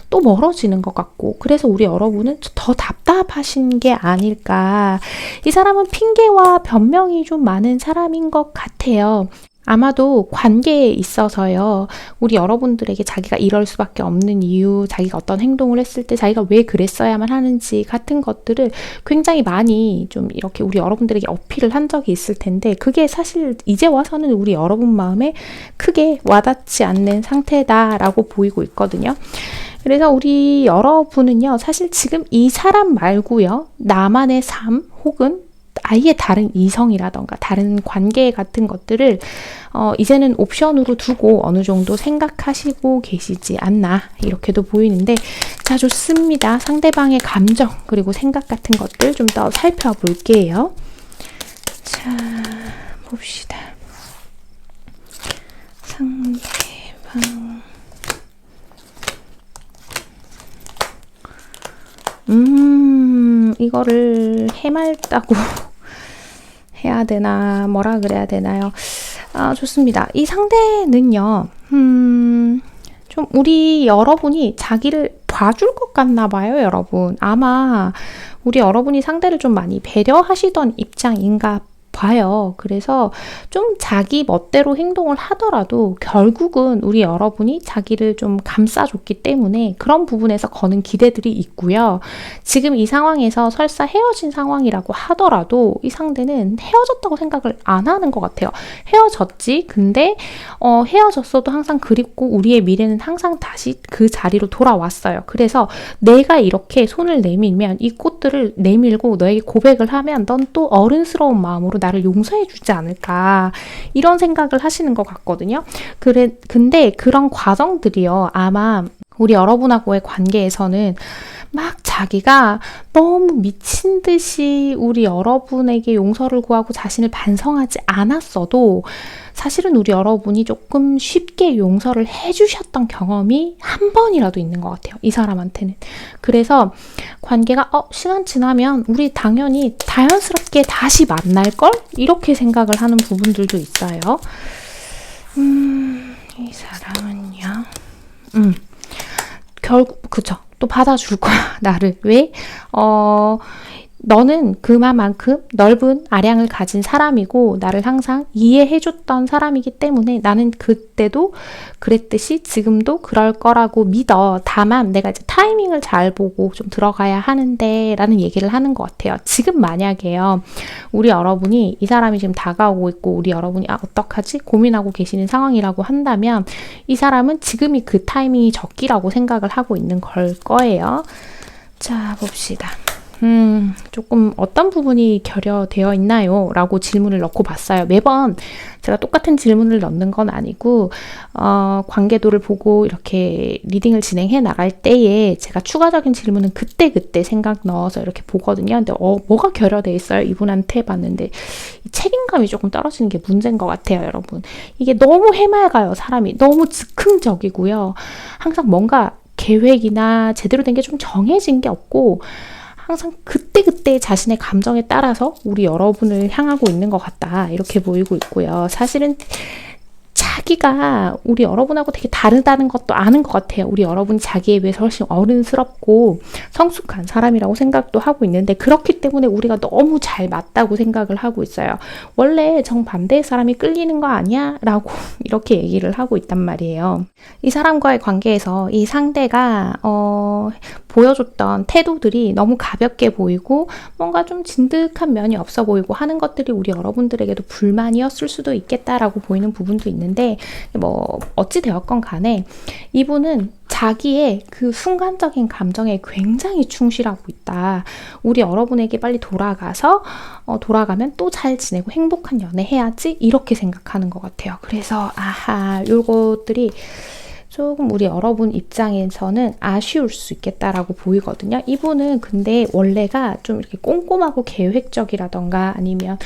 또 멀어지는 것 같고, 그래서 우리 여러분은 더 답답하신 게 아닐까. 이 사람은 핑계와 변명이 좀 많은 사람인 것 같아요. 아마도 관계에 있어서요, 우리 여러분들에게 자기가 이럴 수밖에 없는 이유, 자기가 어떤 행동을 했을 때 자기가 왜 그랬어야만 하는지 같은 것들을 굉장히 많이 좀 이렇게 우리 여러분들에게 어필을 한 적이 있을 텐데, 그게 사실 이제 와서는 우리 여러분 마음에 크게 와닿지 않는 상태다라고 보이고 있거든요. 그래서 우리 여러분은요, 사실 지금 이 사람 말고요, 나만의 삶 혹은 아예 다른 이성이라던가 다른 관계 같은 것들을 이제는 옵션으로 두고 어느 정도 생각하시고 계시지 않나, 이렇게도 보이는데, 자, 좋습니다. 상대방의 감정 그리고 생각 같은 것들 좀 더 살펴볼게요. 자, 봅시다. 상대방 이거를 해맑다고 해야 되나, 뭐라 그래야 되나요? 좋습니다. 이 상대는요, 좀 우리 여러분이 자기를 봐줄 것 같나 봐요, 여러분. 아마 우리 여러분이 상대를 좀 많이 배려하시던 입장인가 봐요. 그래서 좀 자기 멋대로 행동을 하더라도 결국은 우리 여러분이 자기를 좀 감싸줬기 때문에 그런 부분에서 거는 기대들이 있고요. 지금 이 상황에서 설사 헤어진 상황이라고 하더라도 이 상대는 헤어졌다고 생각을 안 하는 것 같아요. 헤어졌지. 근데 헤어졌어도 항상 그립고 우리의 미래는 항상 다시 그 자리로 돌아왔어요. 그래서 내가 이렇게 손을 내밀면, 이 꽃들을 내밀고 너에게 고백을 하면 넌 또 어른스러운 마음으로 나를 용서해 주지 않을까, 이런 생각을 하시는 것 같거든요. 근데 그런 과정들이요, 아마 우리 여러분하고의 관계에서는 막 자기가 너무 미친 듯이 우리 여러분에게 용서를 구하고 자신을 반성하지 않았어도 사실은 우리 여러분이 조금 쉽게 용서를 해주셨던 경험이 한 번이라도 있는 것 같아요, 이 사람한테는. 그래서 관계가 시간 지나면 우리 당연히 자연스럽게 다시 만날걸? 이렇게 생각을 하는 부분들도 있어요. 이 사람은요, 결국 그쵸, 또 받아줄 거야, 나를. 왜? 너는 그만큼 넓은 아량을 가진 사람이고 나를 항상 이해해줬던 사람이기 때문에 나는 그때도 그랬듯이 지금도 그럴 거라고 믿어. 다만 내가 이제 타이밍을 잘 보고 좀 들어가야 하는데 라는 얘기를 하는 것 같아요. 지금 만약에요, 우리 여러분이 이 사람이 지금 다가오고 있고 우리 여러분이 어떡하지? 고민하고 계시는 상황이라고 한다면 이 사람은 지금이 그 타이밍이 적기라고 생각을 하고 있는 걸 거예요. 자, 봅시다. 조금 어떤 부분이 결여되어 있나요? 라고 질문을 넣고 봤어요. 매번 제가 똑같은 질문을 넣는 건 아니고, 관계도를 보고 이렇게 리딩을 진행해 나갈 때에 제가 추가적인 질문은 그때그때 생각 넣어서 이렇게 보거든요. 근데 뭐가 결여되어 있어요? 이분한테 봤는데 이 책임감이 조금 떨어지는 게 문제인 것 같아요, 여러분. 이게 너무 해맑아요, 사람이. 너무 즉흥적이고요. 항상 뭔가 계획이나 제대로 된 게 좀 정해진 게 없고, 항상 그때그때 자신의 감정에 따라서 우리 여러분을 향하고 있는 것 같다. 이렇게 보이고 있고요. 사실은 자기가 우리 여러분하고 되게 다르다는 것도 아는 것 같아요. 우리 여러분이 자기에 비해서 훨씬 어른스럽고 성숙한 사람이라고 생각도 하고 있는데, 그렇기 때문에 우리가 너무 잘 맞다고 생각을 하고 있어요. 원래 정반대의 사람이 끌리는 거 아니야? 라고 이렇게 얘기를 하고 있단 말이에요. 이 사람과의 관계에서 이 상대가 보여줬던 태도들이 너무 가볍게 보이고 뭔가 좀 진득한 면이 없어 보이고 하는 것들이 우리 여러분들에게도 불만이었을 수도 있겠다라고 보이는 부분도 있는데, 뭐 어찌 되었건 간에 이분은 자기의 그 순간적인 감정에 굉장히 충실하고 있다. 우리 여러분에게 빨리 돌아가면 또 잘 지내고 행복한 연애 해야지, 이렇게 생각하는 것 같아요. 그래서 요것들이 조금 우리 여러분 입장에서는 아쉬울 수 있겠다라고 보이거든요. 이분은 근데 원래가 좀 이렇게 꼼꼼하고 계획적이라던가, 아니면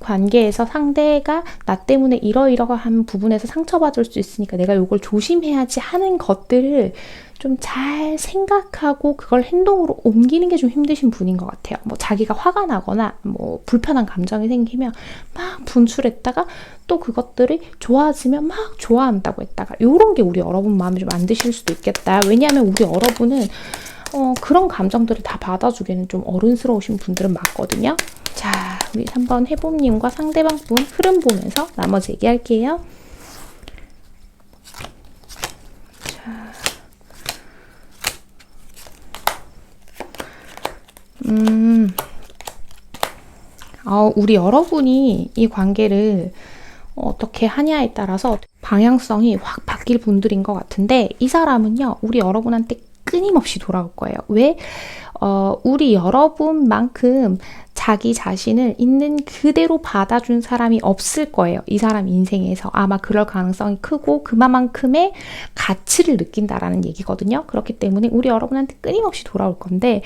관계에서 상대가 나 때문에 이러이러한 부분에서 상처받을 수 있으니까 내가 이걸 조심해야지 하는 것들을 좀 잘 생각하고 그걸 행동으로 옮기는 게 좀 힘드신 분인 것 같아요. 뭐 자기가 화가 나거나 뭐 불편한 감정이 생기면 막 분출했다가 또 그것들이 좋아지면 막 좋아한다고 했다가, 이런 게 우리 여러분 마음에 좀 안 드실 수도 있겠다. 왜냐하면 우리 여러분은 그런 감정들을 다 받아주기에는 좀 어른스러우신 분들은 맞거든요. 자, 우리 3번 해봄님과 상대방 분 흐름 보면서 나머지 얘기할게요. 우리 여러분이 이 관계를 어떻게 하냐에 따라서 방향성이 확 바뀔 분들인 것 같은데, 이 사람은요, 우리 여러분한테 끊임없이 돌아올 거예요. 왜? 우리 여러분만큼 자기 자신을 있는 그대로 받아준 사람이 없을 거예요. 이 사람 인생에서 아마 그럴 가능성이 크고 그만큼의 가치를 느낀다라는 얘기거든요. 그렇기 때문에 우리 여러분한테 끊임없이 돌아올 건데,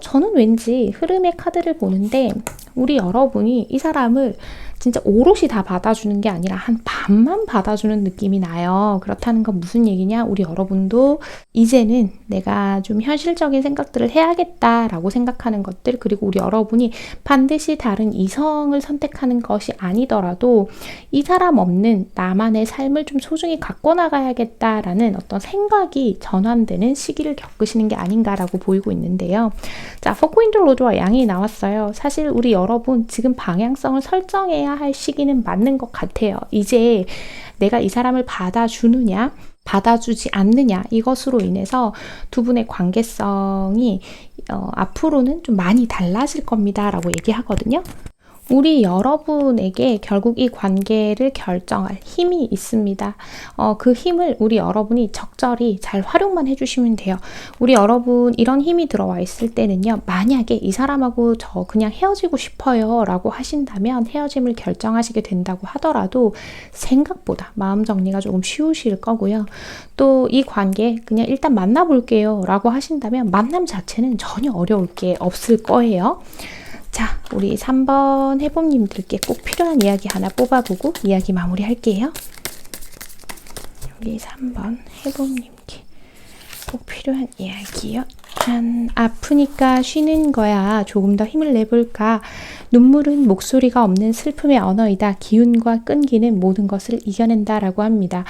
저는 왠지 흐름의 카드를 보는데 우리 여러분이 이 사람을 진짜 오롯이 다 받아주는 게 아니라 한 반만 받아주는 느낌이 나요. 그렇다는 건 무슨 얘기냐? 우리 여러분도 이제는 내가 좀 현실적인 생각들을 해야겠다라고 생각하는 것들, 그리고 우리 여러분이 반드시 다른 이성을 선택하는 것이 아니더라도 이 사람 없는 나만의 삶을 좀 소중히 갖고 나가야겠다라는 어떤 생각이 전환되는 시기를 겪으시는 게 아닌가라고 보이고 있는데요. 자, 포크윈드 로드와 양이 나왔어요. 사실 우리 여러분 지금 방향성을 설정해야 할 시기는 맞는 것 같아요. 이제 내가 이 사람을 받아주느냐 받아주지 않느냐, 이것으로 인해서 두 분의 관계성이 앞으로는 좀 많이 달라질 겁니다 라고 얘기하거든요. 우리 여러분에게 결국 이 관계를 결정할 힘이 있습니다. 그 힘을 우리 여러분이 적절히 잘 활용만 해주시면 돼요. 우리 여러분 이런 힘이 들어와 있을 때는요, 만약에 이 사람하고 저 그냥 헤어지고 싶어요 라고 하신다면 헤어짐을 결정하시게 된다고 하더라도 생각보다 마음 정리가 조금 쉬우실 거고요. 또 이 관계 그냥 일단 만나볼게요 라고 하신다면 만남 자체는 전혀 어려울 게 없을 거예요. 자, 우리 3번 해봄님들께 꼭 필요한 이야기 하나 뽑아보고 이야기 마무리할게요. 여기 3번 해봄님께 꼭 필요한 이야기요. 짠, 아프니까 쉬는 거야. 조금 더 힘을 내볼까. 눈물은 목소리가 없는 슬픔의 언어이다. 기운과 끈기는 모든 것을 이겨낸다 라고 합니다.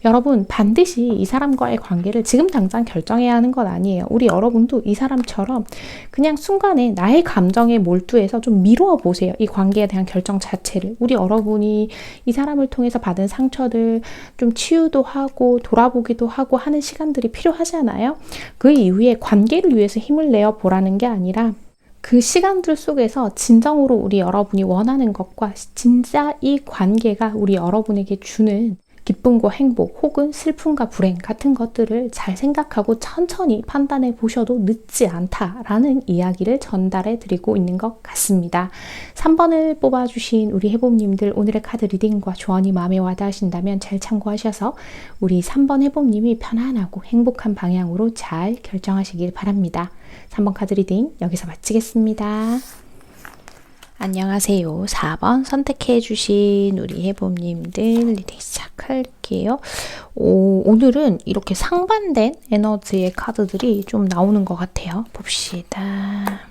여러분, 반드시 이 사람과의 관계를 지금 당장 결정해야 하는 건 아니에요. 우리 여러분도 이 사람처럼 그냥 순간에 나의 감정에 몰두해서 좀 미루어 보세요. 이 관계에 대한 결정 자체를. 우리 여러분이 이 사람을 통해서 받은 상처들 좀 치유도 하고 돌아보기도 하고 하는 시간들이 필요하잖아요. 그 이후에 관계를 위해서 힘을 내어 보라는 게 아니라 그 시간들 속에서 진정으로 우리 여러분이 원하는 것과 진짜 이 관계가 우리 여러분에게 주는 기쁨과 행복 혹은 슬픔과 불행 같은 것들을 잘 생각하고 천천히 판단해 보셔도 늦지 않다라는 이야기를 전달해 드리고 있는 것 같습니다. 3번을 뽑아주신 우리 해봄님들 오늘의 카드 리딩과 조언이 마음에 와닿으신다면 잘 참고하셔서 우리 3번 해봄님이 편안하고 행복한 방향으로 잘 결정하시길 바랍니다. 3번 카드 리딩 여기서 마치겠습니다. 안녕하세요. 4번 선택해주신 우리 해봄님들 리딩 시작할게요. 오늘은 이렇게 상반된 에너지의 카드들이 좀 나오는 것 같아요. 봅시다.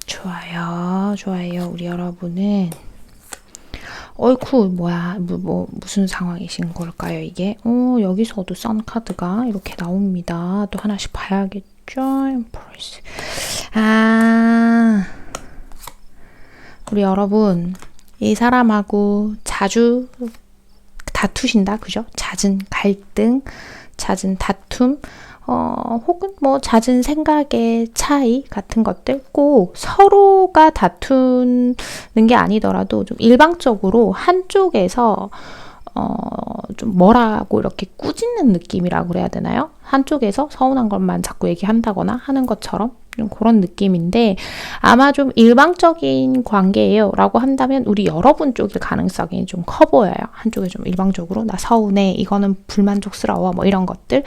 좋아요. 우리 여러분은 어이쿠 뭐야 무슨 상황이신 걸까요 이게? 여기서도 선 카드가 이렇게 나옵니다. 또 하나씩 봐야겠죠? 우리 여러분 이 사람하고 자주 다투신다 그죠? 낮은 갈등, 잦은 다툼 혹은 뭐 잦은 생각의 차이 같은 것들 꼭 서로가 다투는 게 아니더라도 좀 일방적으로 한쪽에서 좀 뭐라고 이렇게 꾸짖는 느낌이라고 그래야 되나요? 한쪽에서 서운한 것만 자꾸 얘기한다거나 하는 것처럼 좀 그런 느낌인데 아마 좀 일방적인 관계예요 라고 한다면 우리 여러분 쪽일 가능성이 좀 커 보여요. 한쪽에 좀 일방적으로 나 서운해 이거는 불만족스러워 뭐 이런 것들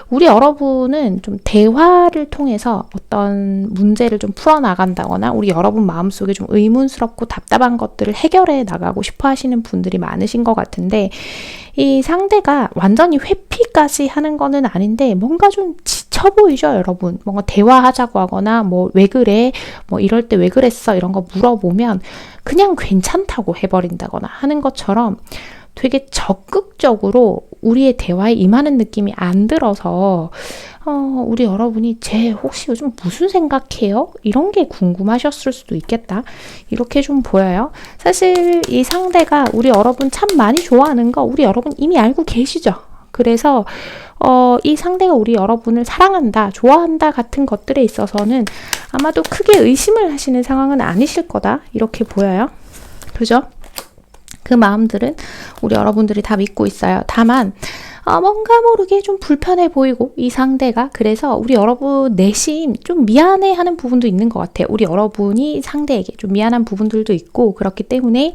우리 여러분은 좀 대화를 통해서 어떤 문제를 좀 풀어나간다거나 우리 여러분 마음속에 좀 의문스럽고 답답한 것들을 해결해 나가고 싶어 하시는 분들이 많으신 것 같은데 이 상대가 완전히 회피까지 하는 거는 아닌데 뭔가 좀 지쳐 보이죠, 여러분. 뭔가 대화하자고 하거나 뭐 왜 그래? 뭐 이럴 때 왜 그랬어? 이런 거 물어보면 그냥 괜찮다고 해버린다거나 하는 것처럼 되게 적극적으로 우리의 대화에 임하는 느낌이 안 들어서 우리 여러분이 쟤 혹시 요즘 무슨 생각해요? 이런 게 궁금하셨을 수도 있겠다. 이렇게 좀 보여요. 사실 이 상대가 우리 여러분 참 많이 좋아하는 거 우리 여러분 이미 알고 계시죠? 그래서 이 상대가 우리 여러분을 사랑한다, 좋아한다 같은 것들에 있어서는 아마도 크게 의심을 하시는 상황은 아니실 거다. 이렇게 보여요. 그죠? 그 마음들은 우리 여러분들이 다 믿고 있어요. 다만 뭔가 모르게 좀 불편해 보이고 이 상대가 그래서 우리 여러분 내심 좀 미안해하는 부분도 있는 것 같아요. 우리 여러분이 상대에게 좀 미안한 부분들도 있고 그렇기 때문에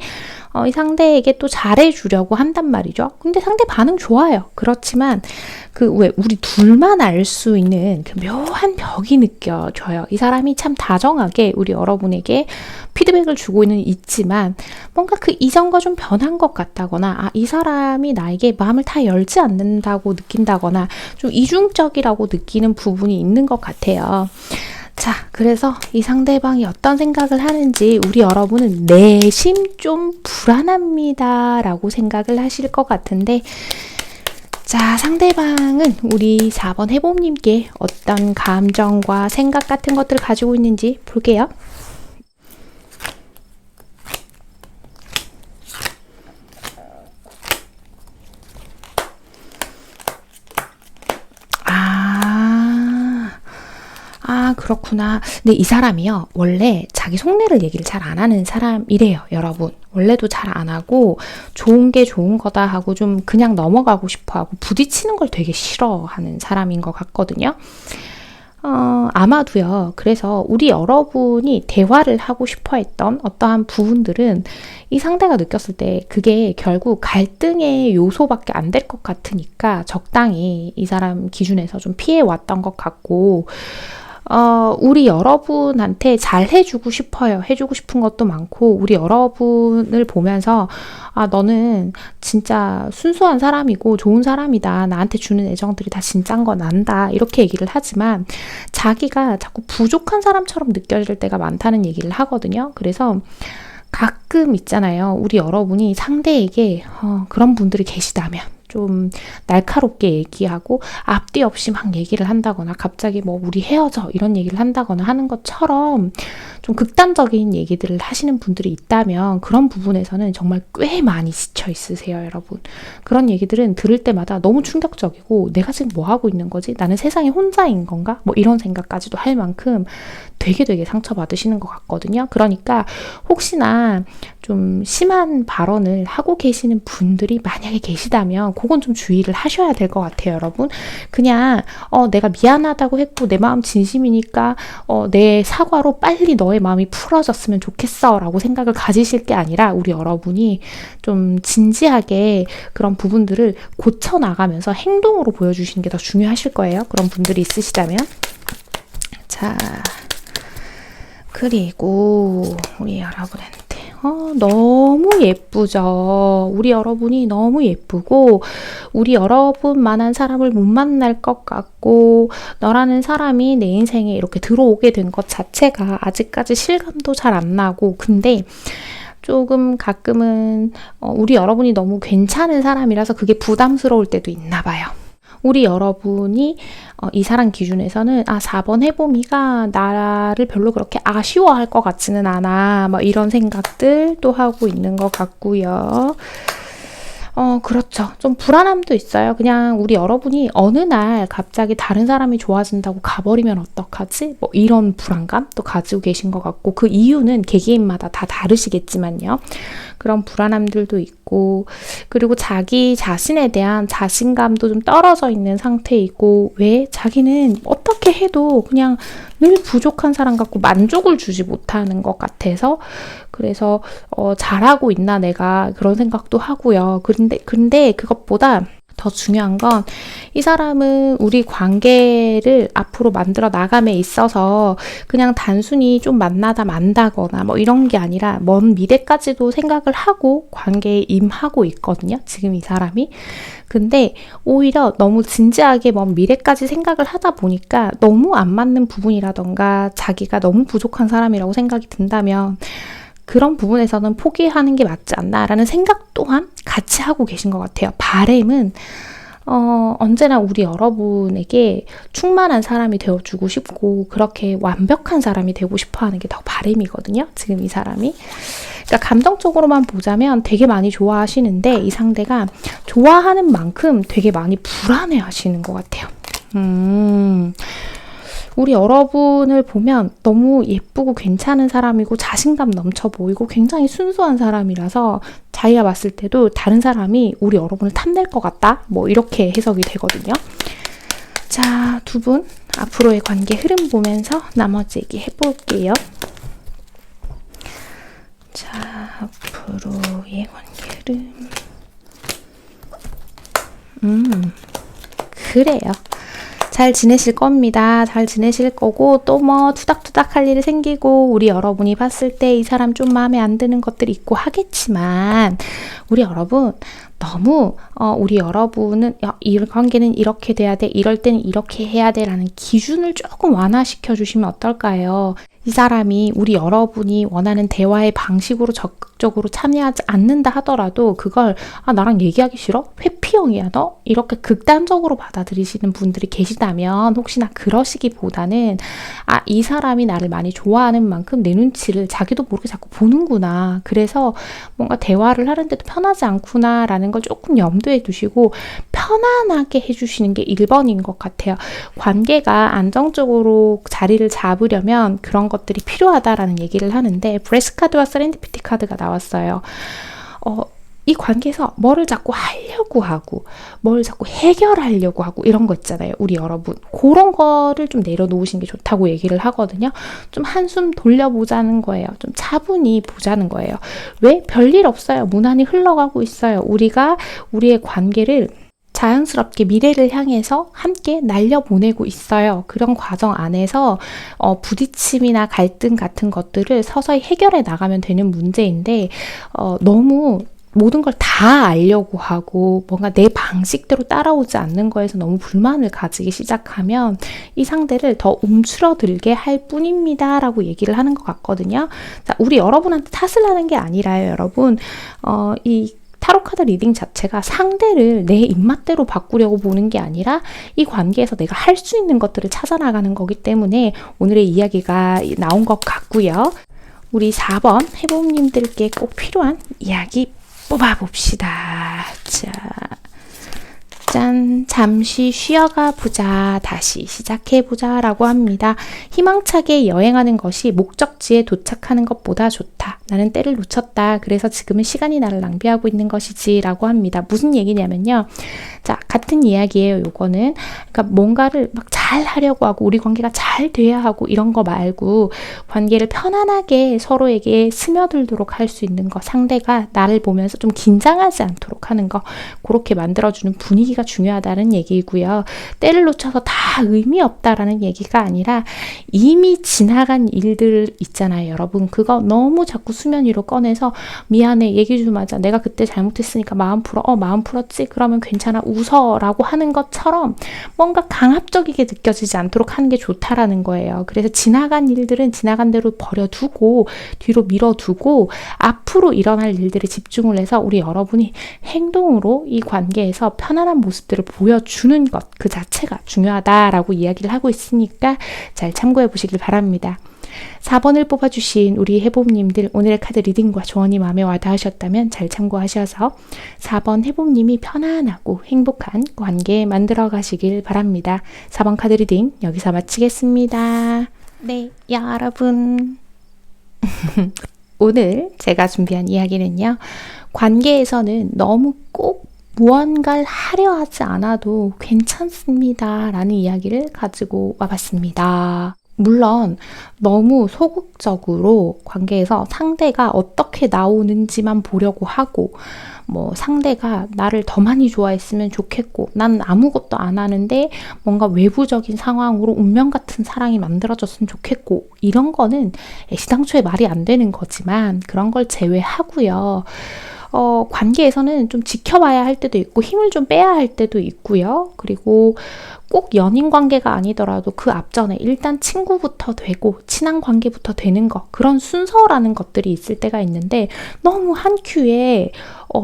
이 상대에게 또 잘해주려고 한단 말이죠. 근데 상대 반응 좋아요. 그렇지만 왜 우리 둘만 알 수 있는 그 묘한 벽이 느껴져요. 이 사람이 참 다정하게 우리 여러분에게 피드백을 주고 있지만 뭔가 그 이전과 좀 변한 것 같다거나 이 사람이 나에게 마음을 다 열지 않는다고 느낀다거나 좀 이중적이라고 느끼는 부분이 있는 것 같아요. 자, 그래서 이 상대방이 어떤 생각을 하는지 우리 여러분은 내심 좀 불안합니다 라고 생각을 하실 것 같은데 자, 상대방은 우리 4번 해봄님께 어떤 감정과 생각 같은 것들을 가지고 있는지 볼게요. 그렇구나. 근데 이 사람이요. 원래 자기 속내를 얘기를 잘 안 하는 사람이래요, 여러분. 원래도 잘 안 하고 좋은 게 좋은 거다 하고 좀 그냥 넘어가고 싶어 하고 부딪히는 걸 되게 싫어하는 사람인 것 같거든요. 아마도요. 그래서 우리 여러분이 대화를 하고 싶어 했던 어떠한 부분들은 이 상대가 느꼈을 때 그게 결국 갈등의 요소밖에 안 될 것 같으니까 적당히 이 사람 기준에서 좀 피해 왔던 것 같고 우리 여러분한테 잘 해주고 싶어요. 해주고 싶은 것도 많고 우리 여러분을 보면서 너는 진짜 순수한 사람이고 좋은 사람이다. 나한테 주는 애정들이 다 진짠 건 안다. 이렇게 얘기를 하지만 자기가 자꾸 부족한 사람처럼 느껴질 때가 많다는 얘기를 하거든요. 그래서 가끔 있잖아요. 우리 여러분이 상대에게 그런 분들이 계시다면 좀 날카롭게 얘기하고 앞뒤 없이 막 얘기를 한다거나 갑자기 뭐 우리 헤어져 이런 얘기를 한다거나 하는 것처럼 좀 극단적인 얘기들을 하시는 분들이 있다면 그런 부분에서는 정말 꽤 많이 지쳐 있으세요, 여러분. 그런 얘기들은 들을 때마다 너무 충격적이고 내가 지금 뭐 하고 있는 거지? 나는 세상에 혼자인 건가? 뭐 이런 생각까지도 할 만큼 되게 상처받으시는 것 같거든요. 그러니까 혹시나 좀 심한 발언을 하고 계시는 분들이 만약에 계시다면 그건 좀 주의를 하셔야 될 것 같아요, 여러분. 그냥 내가 미안하다고 했고 내 마음 진심이니까 내 사과로 빨리 너의 마음이 풀어졌으면 좋겠어 라고 생각을 가지실 게 아니라 우리 여러분이 좀 진지하게 그런 부분들을 고쳐나가면서 행동으로 보여주시는 게 더 중요하실 거예요. 그런 분들이 있으시다면. 자, 그리고 우리 여러분한테 너무 예쁘죠. 우리 여러분이 너무 예쁘고 우리 여러분만한 사람을 못 만날 것 같고 너라는 사람이 내 인생에 이렇게 들어오게 된 것 자체가 아직까지 실감도 잘 안 나고 근데 조금 가끔은 우리 여러분이 너무 괜찮은 사람이라서 그게 부담스러울 때도 있나 봐요. 우리 여러분이 이 사람 기준에서는 4번 해봄이가 나를 별로 그렇게 아쉬워할 것 같지는 않아. 이런 생각들도 하고 있는 것 같고요. 그렇죠. 좀 불안함도 있어요. 그냥 우리 여러분이 어느 날 갑자기 다른 사람이 좋아진다고 가버리면 어떡하지? 이런 불안감도 가지고 계신 것 같고 그 이유는 개개인마다 다 다르시겠지만요. 그런 불안함들도 있고 그리고 자기 자신에 대한 자신감도 좀 떨어져 있는 상태이고 왜? 자기는 어떻게 해도 그냥 늘 부족한 사람 같고 만족을 주지 못하는 것 같아서 그래서 잘하고 있나 내가 그런 생각도 하고요. 근데 그것보다 더 중요한 건 이 사람은 우리 관계를 앞으로 만들어 나감에 있어서 그냥 단순히 좀 만나다 만다거나 이런 게 아니라 먼 미래까지도 생각을 하고 관계에 임하고 있거든요. 지금 이 사람이. 근데 오히려 너무 진지하게 먼 미래까지 생각을 하다 보니까 너무 안 맞는 부분이라던가 자기가 너무 부족한 사람이라고 생각이 든다면 그런 부분에서는 포기하는 게 맞지 않나라는 생각 또한 같이 하고 계신 것 같아요. 바람은 언제나 우리 여러분에게 충만한 사람이 되어주고 싶고 그렇게 완벽한 사람이 되고 싶어하는 게 더 바람이거든요. 지금 이 사람이. 그러니까 감정적으로만 보자면 되게 많이 좋아하시는데 이 상대가 좋아하는 만큼 되게 많이 불안해하시는 것 같아요. 우리 여러분을 보면 너무 예쁘고 괜찮은 사람이고 자신감 넘쳐 보이고 굉장히 순수한 사람이라서 자기가 봤을 때도 다른 사람이 우리 여러분을 탐낼 것 같다? 이렇게 해석이 되거든요. 자, 두 분 앞으로의 관계 흐름 보면서 나머지 얘기 해볼게요. 자, 앞으로의 관계 흐름. 그래요. 잘 지내실 겁니다. 잘 지내실 거고 또 투닥투닥 할 일이 생기고 우리 여러분이 봤을 때 이 사람 좀 마음에 안 드는 것들이 있고 하겠지만 우리 여러분 너무 우리 여러분은 이 관계는 이렇게 돼야 돼. 이럴 때는 이렇게 해야 돼 라는 기준을 조금 완화시켜 주시면 어떨까요? 이 사람이 우리 여러분이 원하는 대화의 방식으로 적극적으로 참여하지 않는다 하더라도 그걸 나랑 얘기하기 싫어? 회피형이야 너? 이렇게 극단적으로 받아들이시는 분들이 계시다면 혹시나 그러시기보다는 이 사람이 나를 많이 좋아하는 만큼 내 눈치를 자기도 모르게 자꾸 보는구나. 그래서 뭔가 대화를 하는데도 편하지 않구나 라는 걸 조금 염두에 두시고 편안하게 해주시는 게 1번인 것 같아요. 관계가 안정적으로 자리를 잡으려면 그런 것들이 필요하다라는 얘기를 하는데 브레스 카드와 세렌디피티 카드가 나왔어요. 이 관계에서 뭐를 자꾸 하려고 하고 뭘 자꾸 해결하려고 하고 이런 거 있잖아요. 우리 여러분 그런 거를 좀 내려놓으신 게 좋다고 얘기를 하거든요. 좀 한숨 돌려보자는 거예요. 좀 차분히 보자는 거예요. 왜? 별일 없어요. 무난히 흘러가고 있어요. 우리가 우리의 관계를 자연스럽게 미래를 향해서 함께 날려보내고 있어요. 그런 과정 안에서 부딪힘이나 갈등 같은 것들을 서서히 해결해 나가면 되는 문제인데 너무 모든 걸 다 알려고 하고 뭔가 내 방식대로 따라오지 않는 거에서 너무 불만을 가지기 시작하면 이 상대를 더 움츠러들게 할 뿐입니다 라고 얘기를 하는 것 같거든요. 자, 우리 여러분한테 탓을 하는 게 아니라요, 여러분. 이 타로카드 리딩 자체가 상대를 내 입맛대로 바꾸려고 보는 게 아니라 이 관계에서 내가 할 수 있는 것들을 찾아나가는 거기 때문에 오늘의 이야기가 나온 것 같고요. 우리 4번 해봄님들께 꼭 필요한 이야기 뽑아봅시다. 자, 짠! 잠시 쉬어가 보자. 다시 시작해 보자. 라고 합니다. 희망차게 여행하는 것이 목적지에 도착하는 것보다 좋다. 나는 때를 놓쳤다. 그래서 지금은 시간이 나를 낭비하고 있는 것이지. 라고 합니다. 무슨 얘기냐면요. 자, 같은 이야기예요. 요거는. 그러니까 뭔가를 막 잘 하려고 하고 우리 관계가 잘 돼야 하고 이런 거 말고 관계를 편안하게 서로에게 스며들도록 할 수 있는 거, 상대가 나를 보면서 좀 긴장하지 않도록 하는 거, 그렇게 만들어주는 분위기가 중요하다는 얘기고요. 때를 놓쳐서 다 의미 없다라는 얘기가 아니라 이미 지나간 일들 있잖아요, 여러분. 그거 너무 자꾸 수면 위로 꺼내서 미안해, 얘기 좀 하자. 내가 그때 잘못했으니까 마음 풀어. 마음 풀었지? 그러면 괜찮아. 웃어. 라고 하는 것처럼 뭔가 강압적이게 느껴지지 않도록 하는 게 좋다라는 거예요. 그래서 지나간 일들은 지나간 대로 버려두고 뒤로 밀어두고 앞으로 일어날 일들에 집중을 해서 우리 여러분이 행동으로 이 관계에서 편안한 모습들을 보여주는 것, 그 자체가 중요하다라고 이야기를 하고 있으니까 잘 참고해 보시길 바랍니다. 4번을 뽑아주신 우리 해봄님들, 오늘의 카드 리딩과 조언이 마음에 와닿으셨다면 잘 참고하셔서 4번 해봄님이 편안하고 행복한 관계 만들어 가시길 바랍니다. 4번 카드 리딩 여기서 마치겠습니다. 네, 여러분. 오늘 제가 준비한 이야기는요. 관계에서는 너무 꼭 무언가를 하려 하지 않아도 괜찮습니다. 라는 이야기를 가지고 와봤습니다. 물론 너무 소극적으로 관계에서 상대가 어떻게 나오는지만 보려고 하고 상대가 나를 더 많이 좋아했으면 좋겠고 난 아무것도 안 하는데 뭔가 외부적인 상황으로 운명 같은 사랑이 만들어졌으면 좋겠고 이런 거는 애시당초에 말이 안 되는 거지만 그런 걸 제외하고요. 관계에서는 좀 지켜봐야 할 때도 있고 힘을 좀 빼야 할 때도 있고요. 그리고 꼭 연인 관계가 아니더라도 그 앞전에 일단 친구부터 되고 친한 관계부터 되는 것, 그런 순서라는 것들이 있을 때가 있는데 너무 한 큐에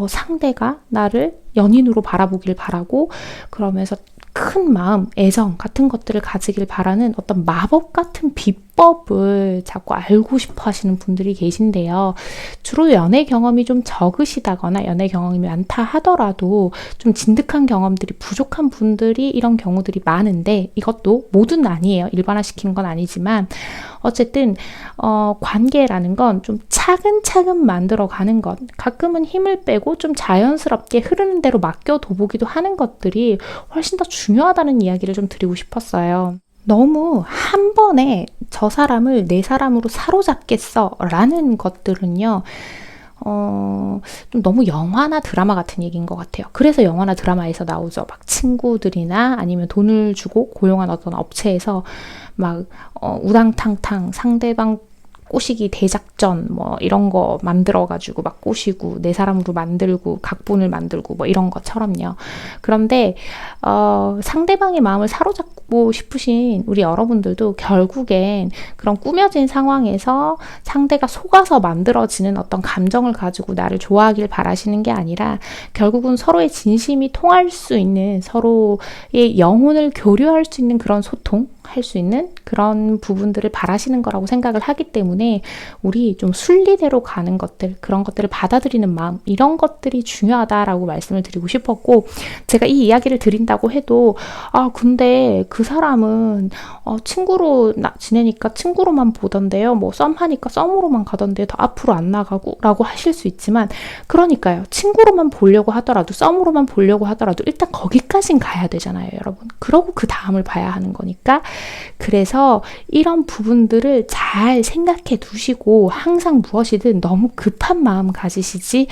상대가 나를 연인으로 바라보길 바라고 그러면서 큰 마음, 애정 같은 것들을 가지길 바라는 어떤 마법 같은 비법을 자꾸 알고 싶어 하시는 분들이 계신데요. 주로 연애 경험이 좀 적으시다거나 연애 경험이 많다 하더라도 좀 진득한 경험들이 부족한 분들이 이런 경우들이 많은데 이것도 모두는 아니에요. 일반화시키는 건 아니지만 어쨌든 관계라는 건 좀 차근차근 만들어가는 것, 가끔은 힘을 빼고 좀 자연스럽게 흐르는 대로 맡겨둬보기도 하는 것들이 훨씬 더 중요하다는 이야기를 좀 드리고 싶었어요. 너무 한 번에 저 사람을 내 사람으로 사로잡겠어 라는 것들은요. 좀 너무 영화나 드라마 같은 얘기인 것 같아요. 그래서 영화나 드라마에서 나오죠. 막 친구들이나 아니면 돈을 주고 고용한 어떤 업체에서 막 우당탕탕 상대방 꼬시기 대작전 이런 거 만들어가지고 막 꼬시고 내 사람으로 만들고 각본을 만들고 이런 것처럼요. 그런데 상대방의 마음을 사로잡고 싶으신 우리 여러분들도 결국엔 그런 꾸며진 상황에서 상대가 속아서 만들어지는 어떤 감정을 가지고 나를 좋아하길 바라시는 게 아니라 결국은 서로의 진심이 통할 수 있는, 서로의 영혼을 교류할 수 있는 그런 소통 할 수 있는 그런 부분들을 바라시는 거라고 생각을 하기 때문에 우리 좀 순리대로 가는 것들, 그런 것들을 받아들이는 마음, 이런 것들이 중요하다라고 말씀을 드리고 싶었고, 제가 이 이야기를 드린다고 해도 근데 그 사람은 친구로 지내니까 친구로만 보던데요, 썸하니까 썸으로만 가던데 더 앞으로 안 나가고 라고 하실 수 있지만, 그러니까요, 친구로만 보려고 하더라도 썸으로만 보려고 하더라도 일단 거기까진 가야 되잖아요, 여러분. 그러고 그 다음을 봐야 하는 거니까. 그래서 이런 부분들을 잘 생각해 두시고 항상 무엇이든 너무 급한 마음 가지시지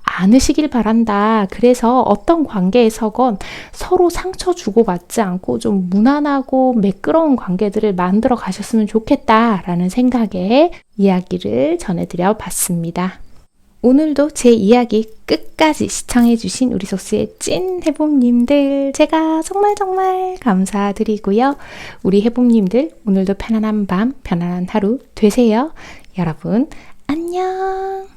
않으시길 바란다. 그래서 어떤 관계에서건 서로 상처 주고받지 않고 좀 무난하고 매끄러운 관계들을 만들어 가셨으면 좋겠다라는 생각에 이야기를 전해드려 봤습니다. 오늘도 제 이야기 끝까지 시청해주신 우리 소스의 찐 해봄님들, 제가 정말 감사드리고요. 우리 해봄님들, 오늘도 편안한 밤, 편안한 하루 되세요. 여러분, 안녕!